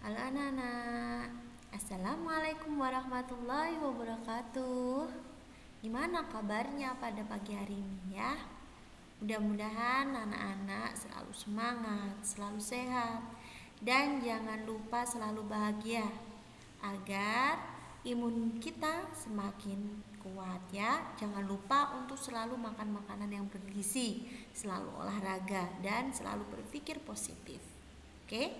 Halo anak-anak, Assalamualaikum warahmatullahi wabarakatuh. Gimana kabarnya pada pagi hari ini ya? Mudah-mudahan anak-anak selalu semangat, selalu sehat, dan jangan lupa selalu bahagia agar imun kita semakin kuat ya. Jangan lupa untuk selalu makan makanan yang bergizi, selalu olahraga, dan selalu berpikir positif. Oke,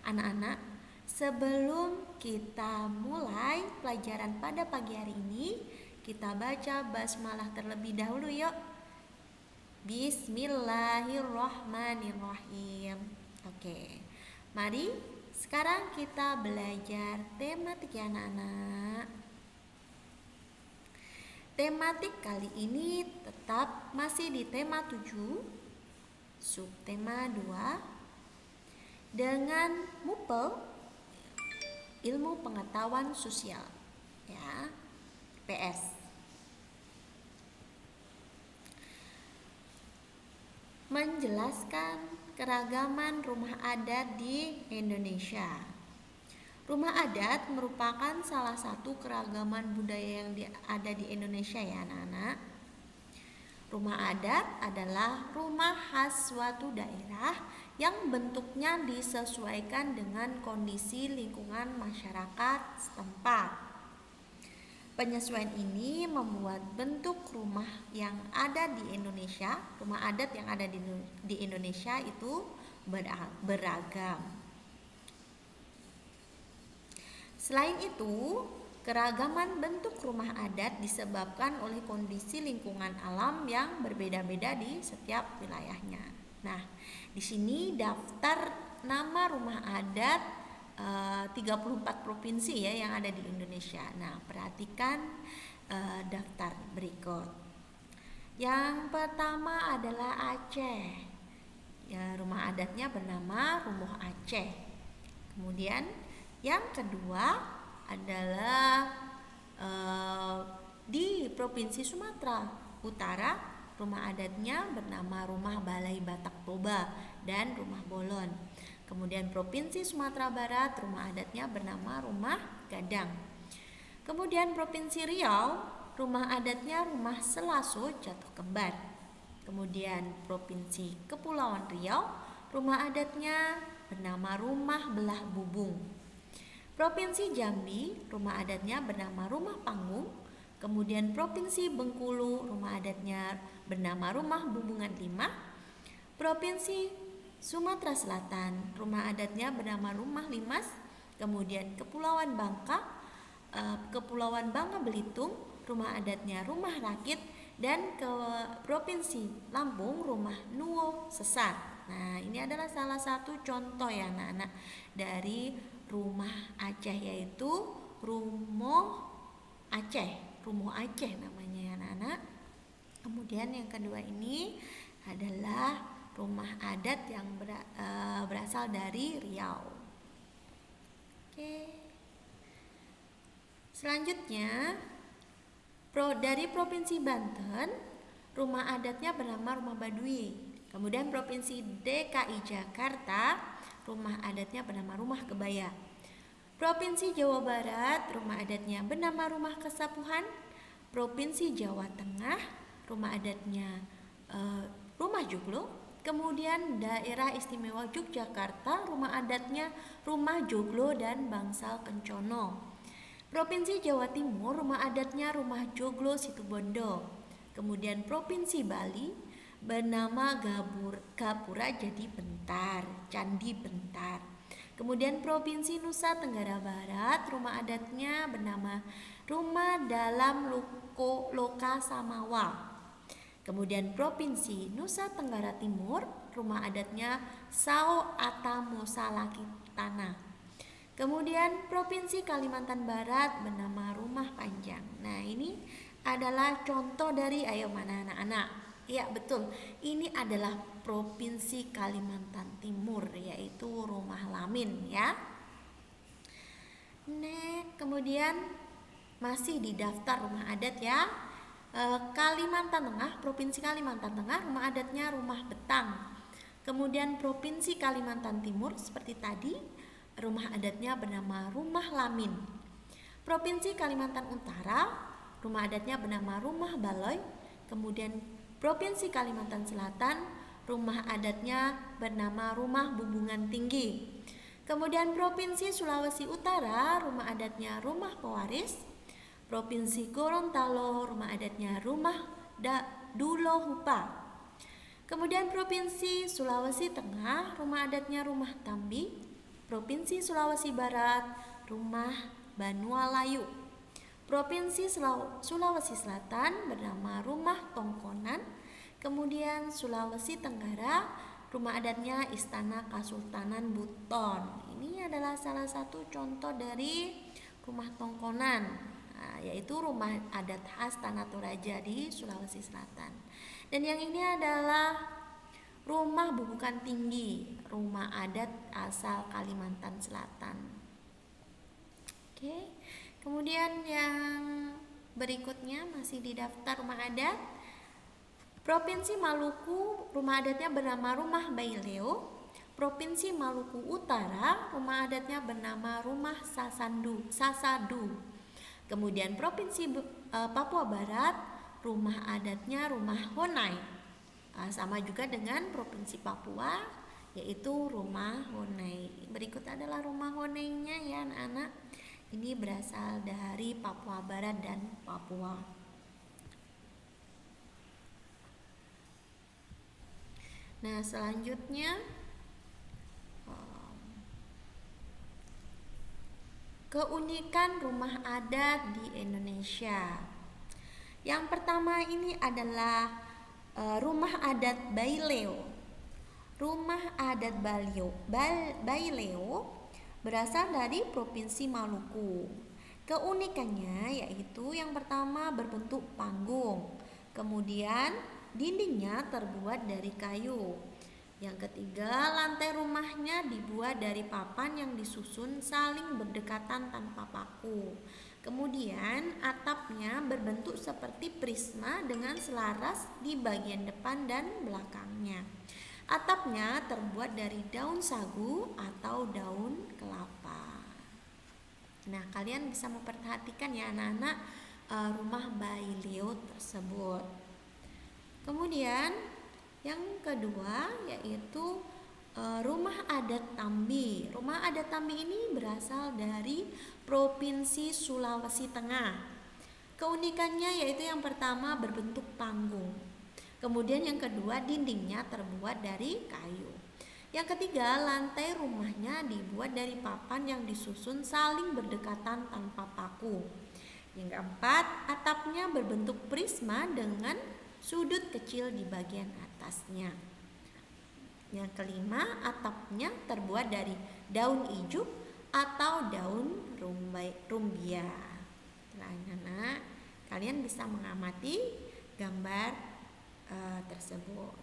anak-anak, sebelum kita mulai pelajaran pada pagi hari ini, kita baca basmalah terlebih dahulu yuk. Bismillahirrahmanirrahim. Oke, mari sekarang kita belajar tematik ya anak-anak. Tematik kali ini tetap masih di tema 7, subtema 2, dengan MUPEL, ilmu pengetahuan sosial ya, PS. Menjelaskan keragaman rumah adat di Indonesia. Rumah adat merupakan salah satu keragaman budaya yang ada di Indonesia ya anak-anak. Rumah adat adalah rumah khas suatu daerah yang bentuknya disesuaikan dengan kondisi lingkungan masyarakat setempat. Penyesuaian ini membuat bentuk rumah yang ada di Indonesia, rumah adat yang ada di Indonesia itu beragam. Selain itu, keragaman bentuk rumah adat disebabkan oleh kondisi lingkungan alam yang berbeda-beda di setiap wilayahnya. Nah, di sini daftar nama rumah adat 34 provinsi ya yang ada di Indonesia. Nah, perhatikan daftar berikut. Yang pertama adalah Aceh. Ya, rumah adatnya bernama Rumoh Aceh. Kemudian yang kedua adalah di Provinsi Sumatera Utara, rumah adatnya bernama Rumah Balai Batak Toba dan Rumah Bolon. Kemudian Provinsi Sumatera Barat, rumah adatnya bernama Rumah Gadang. Kemudian Provinsi Riau, rumah adatnya Rumah Selaso Jatuh Kembar. Kemudian Provinsi Kepulauan Riau, rumah adatnya bernama Rumah Belah Bubung. Provinsi Jambi, rumah adatnya bernama Rumah Panggung. Kemudian Provinsi Bengkulu, rumah adatnya bernama Rumah Bubungan 5. Provinsi Sumatera Selatan, rumah adatnya bernama Rumah Limas. Kemudian Kepulauan Bangka, Kepulauan Bangka Belitung, rumah adatnya Rumah Rakit. Dan ke Provinsi Lampung, Rumah Nuwo Sesar. Nah, ini adalah salah satu contoh ya anak-anak dari rumah Aceh, yaitu Rumoh Aceh. Rumoh Aceh namanya ya anak-anak. Kemudian yang kedua ini adalah rumah adat yang berasal dari Riau. Oke. Selanjutnya dari Provinsi Banten, rumah adatnya bernama Rumah Baduy. Kemudian Provinsi DKI Jakarta, rumah adatnya bernama Rumah Kebaya. Provinsi Jawa Barat, rumah adatnya bernama Rumah Kesapuhan. Provinsi Jawa Tengah, rumah adatnya Rumah Joglo. Kemudian Daerah Istimewa Yogyakarta, rumah adatnya Rumah Joglo dan Bangsal Kencono. Provinsi Jawa Timur, rumah adatnya Rumah Joglo Situbondo. Kemudian Provinsi Bali bernama Gapura Jadi Bentar, Candi Bentar. Kemudian Provinsi Nusa Tenggara Barat, rumah adatnya bernama Rumah Dalam Loka Samawa. Kemudian Provinsi Nusa Tenggara Timur, rumah adatnya Sao Atamo Salakitana. Kemudian Provinsi Kalimantan Barat bernama Rumah Panjang. Nah, ini adalah contoh dari, ayo mana anak-anak? Ya betul, ini adalah Provinsi Kalimantan Timur, yaitu Rumah Lamin ya. Kemudian masih di daftar rumah adat ya. Kalimantan Tengah, Provinsi Kalimantan Tengah, rumah adatnya Rumah Betang. Kemudian Provinsi Kalimantan Timur seperti tadi, rumah adatnya bernama Rumah Lamin. Provinsi Kalimantan Utara, rumah adatnya bernama Rumah Baloi. Kemudian Provinsi Kalimantan Selatan, rumah adatnya bernama Rumah Bumbungan Tinggi. Kemudian Provinsi Sulawesi Utara, rumah adatnya Rumah Pewaris. Provinsi Gorontalo, rumah adatnya Rumah Dulo Hupa. Kemudian Provinsi Sulawesi Tengah, rumah adatnya Rumah Tambi. Provinsi Sulawesi Barat, rumah Banualayu. Provinsi Sulawesi Selatan bernama Rumah Tongkonan. Kemudian Sulawesi Tenggara, rumah adatnya Istana Kasultanan Buton. Ini adalah salah satu contoh dari rumah tongkonan, yaitu rumah adat khas Tanah Toraja di Sulawesi Selatan. Dan yang ini adalah rumah bubukan tinggi, rumah adat asal Kalimantan Selatan. Oke. Kemudian yang berikutnya masih di daftar rumah adat. Provinsi Maluku, rumah adatnya bernama Rumah Baileo. Provinsi Maluku Utara, rumah adatnya bernama Rumah Sasadu. Kemudian Provinsi Papua Barat, rumah adatnya Rumah Honai. Sama juga dengan Provinsi Papua, yaitu Rumah Honai. Berikut adalah rumah Honainya ya anak-anak. Ini berasal dari Papua Barat dan Papua. Nah, selanjutnya keunikan rumah adat di Indonesia. Yang pertama ini adalah rumah adat Baileo. Rumah adat Baileo berasal dari Provinsi Maluku. Keunikannya yaitu yang pertama berbentuk panggung. Kemudian dindingnya terbuat dari kayu. Yang ketiga, lantai rumahnya dibuat dari papan yang disusun saling berdekatan tanpa paku. Kemudian atapnya berbentuk seperti prisma dengan selaras di bagian depan dan belakangnya. Atapnya terbuat dari daun sagu atau daun kelapa. Nah, kalian bisa memperhatikan ya anak-anak rumah Baileo tersebut. Kemudian yang kedua yaitu rumah adat Tambi. Rumah adat Tambi ini berasal dari Provinsi Sulawesi Tengah. Keunikannya yaitu yang pertama berbentuk panggung. Kemudian yang kedua dindingnya terbuat dari kayu. Yang ketiga lantai rumahnya dibuat dari papan yang disusun saling berdekatan tanpa paku. Yang keempat atapnya berbentuk prisma dengan sudut kecil di bagian atasnya. Yang kelima atapnya terbuat dari daun ijuk atau daun rumbia. Anak-anak, kalian bisa mengamati gambar tersebut.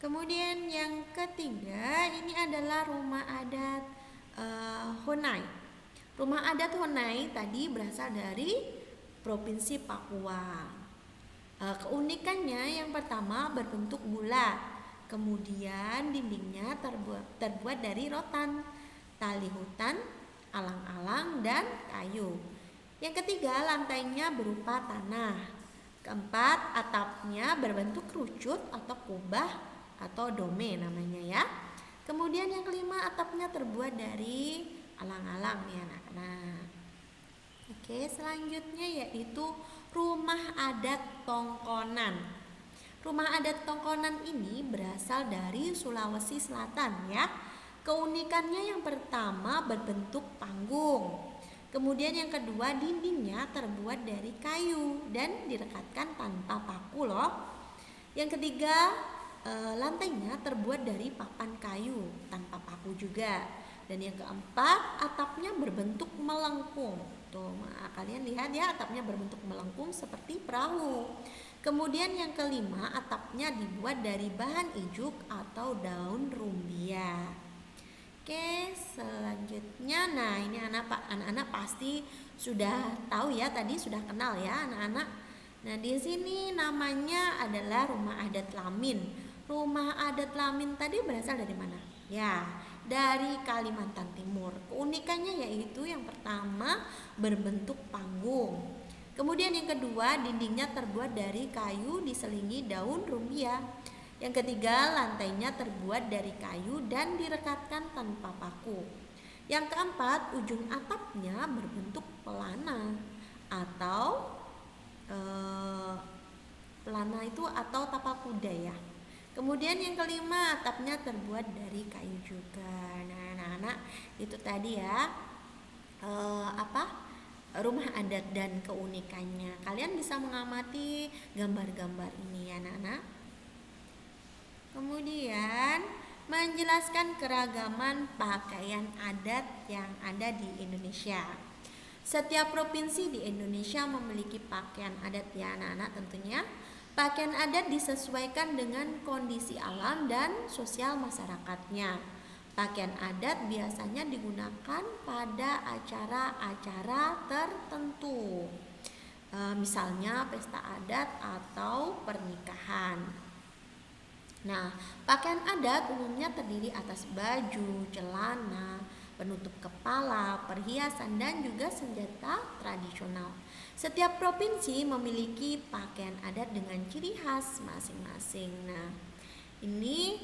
Kemudian yang ketiga ini adalah rumah adat Honai. Rumah adat Honai tadi berasal dari Provinsi Papua. Keunikannya yang pertama berbentuk bulat. Kemudian dindingnya terbuat dari rotan, tali hutan, alang-alang, dan kayu. Yang ketiga lantainya berupa tanah. Keempat, atapnya berbentuk kerucut atau kubah atau dome namanya ya. Kemudian yang kelima, atapnya terbuat dari alang-alang ya anak-anak. Oke, selanjutnya yaitu rumah adat Tongkonan. Rumah adat Tongkonan ini berasal dari Sulawesi Selatan ya. Keunikannya yang pertama berbentuk panggung. Kemudian yang kedua dindingnya terbuat dari kayu dan direkatkan tanpa paku loh. Yang ketiga lantainya terbuat dari papan kayu tanpa paku juga. Dan yang keempat atapnya berbentuk melengkung. Tuh kalian lihat ya atapnya berbentuk melengkung seperti perahu. Kemudian yang kelima atapnya dibuat dari bahan ijuk atau daun rumbia. Oke, selanjutnya nah ini anak-anak pasti sudah tahu ya, tadi sudah kenal ya anak-anak. Nah, di sini namanya adalah rumah adat Lamin. Rumah adat Lamin tadi berasal dari mana? Ya, dari Kalimantan Timur. Keunikannya yaitu yang pertama berbentuk panggung. Kemudian yang kedua, dindingnya terbuat dari kayu diselingi daun rumbia. Yang ketiga, lantainya terbuat dari kayu dan direkatkan tanpa paku. Yang keempat, ujung atapnya berbentuk pelana atau pelana itu atau tapal kuda ya. Kemudian yang kelima, atapnya terbuat dari kayu juga. Nah, anak-anak, itu tadi ya rumah adat dan keunikannya. Kalian bisa mengamati gambar-gambar ini ya, anak-anak. Kemudian menjelaskan keragaman pakaian adat yang ada di Indonesia. Setiap provinsi di Indonesia memiliki pakaian adat ya, anak-anak tentunya. Pakaian adat disesuaikan dengan kondisi alam dan sosial masyarakatnya. Pakaian adat biasanya digunakan pada acara-acara tertentu, misalnya pesta adat atau pernikahan. Nah, pakaian adat umumnya terdiri atas baju, celana, penutup kepala, perhiasan, dan juga senjata tradisional. Setiap provinsi memiliki pakaian adat dengan ciri khas masing-masing. Nah, ini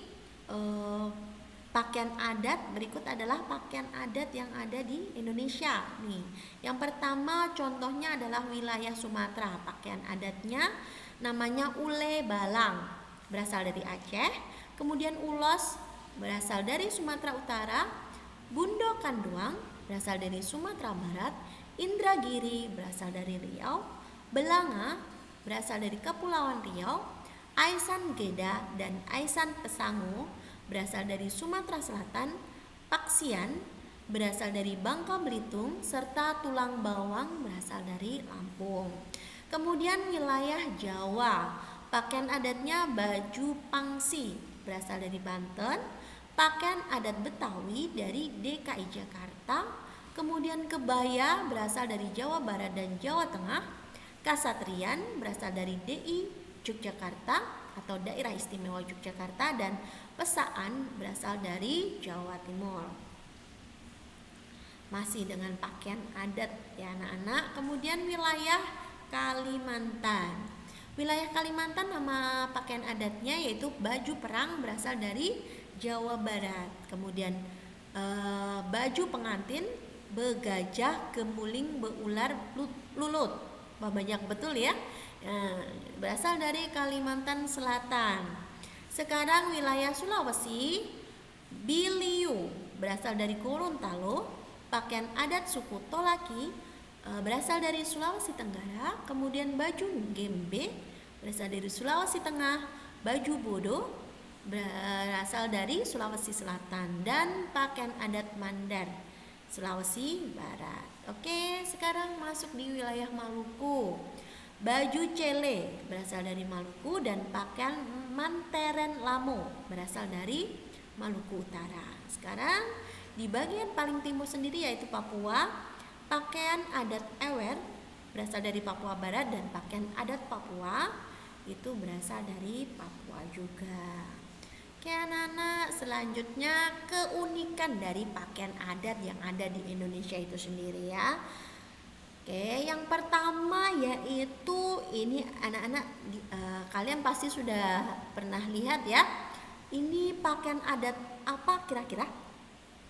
pakaian adat berikut adalah pakaian adat yang ada di Indonesia. Nih, yang pertama contohnya adalah wilayah Sumatera. Pakaian adatnya namanya ule balang, berasal dari Aceh. Kemudian ulos berasal dari Sumatera Utara. Bundo Kanduang berasal dari Sumatera Barat. Indragiri berasal dari Riau. Belanga berasal dari Kepulauan Riau. Aisan Geda dan Aisan Pesangu berasal dari Sumatera Selatan. Paksian berasal dari Bangka Belitung, serta tulang bawang berasal dari Lampung. Kemudian wilayah Jawa, pakaian adatnya baju pangsi berasal dari Banten. Pakaian adat Betawi dari DKI Jakarta. Kemudian kebaya berasal dari Jawa Barat dan Jawa Tengah. Kasatrian berasal dari DI Yogyakarta atau Daerah Istimewa Yogyakarta, dan pesaan berasal dari Jawa Timur. Masih dengan pakaian adat ya, anak-anak. Kemudian wilayah Kalimantan. Wilayah Kalimantan, nama pakaian adatnya yaitu baju perang berasal dari Jawa Barat. Kemudian baju pengantin begajah, gemuling, beular, lulut. Banyak betul ya. Berasal dari Kalimantan Selatan. Sekarang wilayah Sulawesi, biliu berasal dari Gorontalo. Pakaian adat suku Tolaki berasal dari Sulawesi Tenggara. Kemudian baju gembe berasal dari Sulawesi Tengah. Baju bodo berasal dari Sulawesi Selatan. Dan pakaian adat Mandar, Sulawesi Barat. Oke, sekarang masuk di wilayah Maluku. Baju cele berasal dari Maluku, dan pakaian manteren lamo berasal dari Maluku Utara. Sekarang di bagian paling timur sendiri yaitu Papua, pakaian adat ewer berasal dari Papua Barat, dan pakaian adat Papua itu berasal dari Papua juga. Oke anak-anak, selanjutnya keunikan dari pakaian adat yang ada di Indonesia itu sendiri ya. Oke, yang pertama yaitu ini anak-anak, kalian pasti sudah pernah lihat ya. Ini pakaian adat apa kira-kira?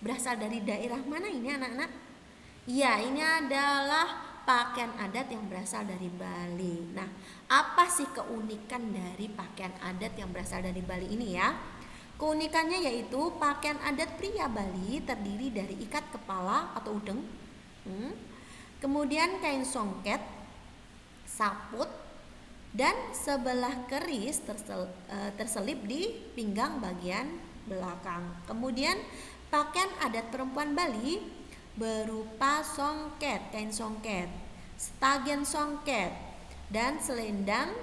Berasal dari daerah mana ini anak-anak? Ya, ini adalah pakaian adat yang berasal dari Bali. Nah, apa sih keunikan dari pakaian adat yang berasal dari Bali ini ya? Keunikannya yaitu pakaian adat pria Bali terdiri dari ikat kepala atau udeng, kemudian kain songket, saput, dan sebelah keris terselip di pinggang bagian belakang. Kemudian pakaian adat perempuan Bali berupa songket, kain songket, stagen songket, dan selendang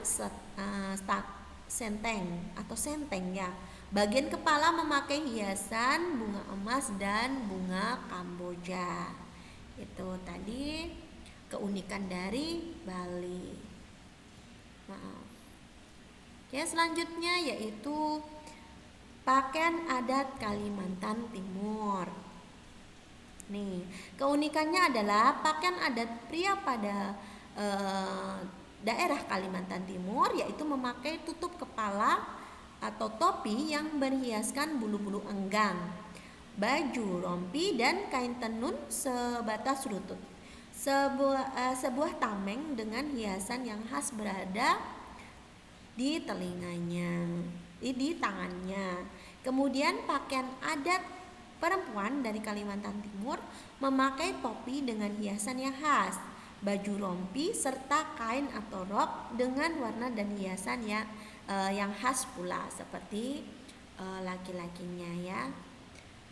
senteng atau senteng ya. Bagian kepala memakai hiasan bunga emas dan bunga kamboja. Itu tadi keunikan dari Bali. Oke, selanjutnya yaitu pakaian adat Kalimantan Timur. Nih, keunikannya adalah pakaian adat pria pada daerah Kalimantan Timur yaitu memakai tutup kepala atau topi yang berhiaskan bulu-bulu enggang, baju rompi dan kain tenun sebatas lutut. Sebuah tameng dengan hiasan yang khas berada di telinganya, di tangannya. Kemudian pakaian adat perempuan dari Kalimantan Timur memakai topi dengan hiasan yang khas, baju rompi serta kain atau rok dengan warna dan hiasan yang khas pula seperti laki-lakinya ya.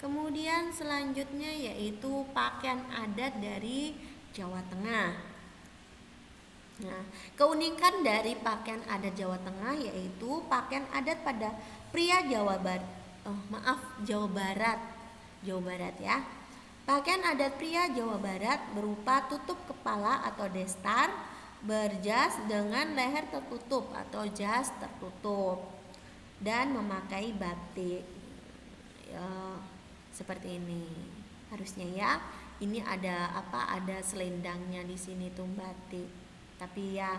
Kemudian selanjutnya yaitu pakaian adat dari Jawa Tengah. Nah, keunikan dari pakaian adat Jawa Tengah yaitu pakaian adat pada pria Jawa Barat ya. Pakaian adat pria Jawa Barat berupa tutup kepala atau destar, berjas dengan leher tertutup atau jas tertutup, dan memakai batik seperti ini harusnya ya. Ini ada selendangnya di sini tuh batik, tapi ya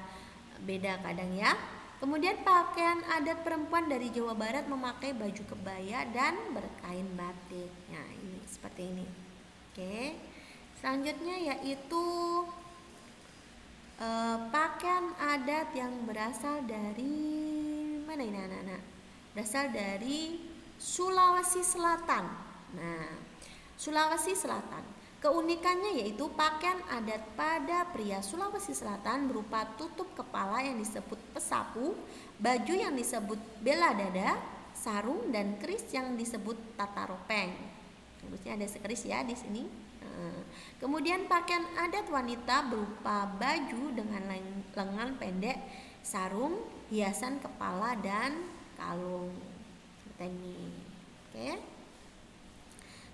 beda kadang ya. Kemudian pakaian adat perempuan dari Jawa Barat memakai baju kebaya dan berkain batik. Nah, ini seperti ini. Oke. Selanjutnya yaitu pakaian adat yang berasal dari mana ini anak-anak? Berasal dari Sulawesi Selatan. Nah, Sulawesi Selatan. Keunikannya yaitu pakaian adat pada pria Sulawesi Selatan berupa tutup kepala yang disebut pesapu, baju yang disebut bela dada, sarung dan keris yang disebut tataropeng. Harusnya ada keris ya di sini. Kemudian pakaian adat wanita berupa baju dengan lengan pendek, sarung, hiasan kepala dan kalung. Seperti ini. Oke.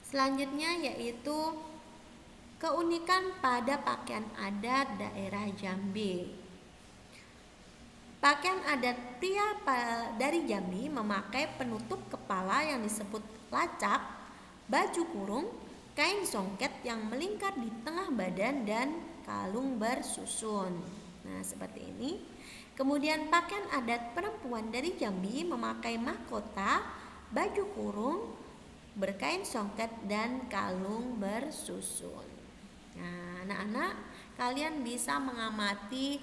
Selanjutnya yaitu keunikan pada pakaian adat daerah Jambi. Pakaian adat pria dari Jambi memakai penutup kepala yang disebut lacap, baju kurung, kain songket yang melingkar di tengah badan dan kalung bersusun. Nah, seperti ini. Kemudian pakaian adat perempuan dari Jambi memakai mahkota, baju kurung, berkain songket dan kalung bersusun. Nah, anak-anak, kalian bisa mengamati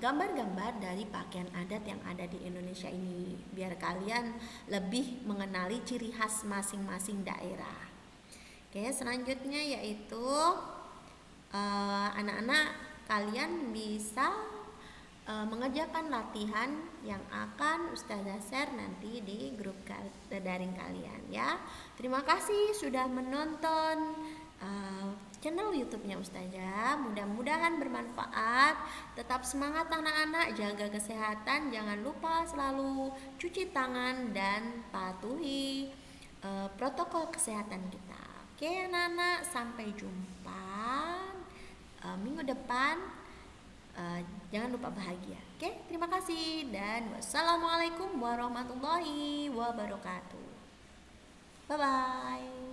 gambar-gambar dari pakaian adat yang ada di Indonesia ini biar kalian lebih mengenali ciri khas masing-masing daerah. Oke, selanjutnya yaitu anak-anak kalian bisa mengerjakan latihan yang akan Ustazah share nanti di grup daring kalian ya. Terima kasih sudah menonton channel YouTube-nya Ustazah. Mudah-mudahan bermanfaat. Tetap semangat anak-anak, jaga kesehatan, jangan lupa selalu cuci tangan dan patuhi protokol kesehatan kita. Oke anak-anak, sampai jumpa minggu depan. Jangan lupa bahagia. Oke, terima kasih dan wassalamualaikum warahmatullahi wabarakatuh. Bye bye.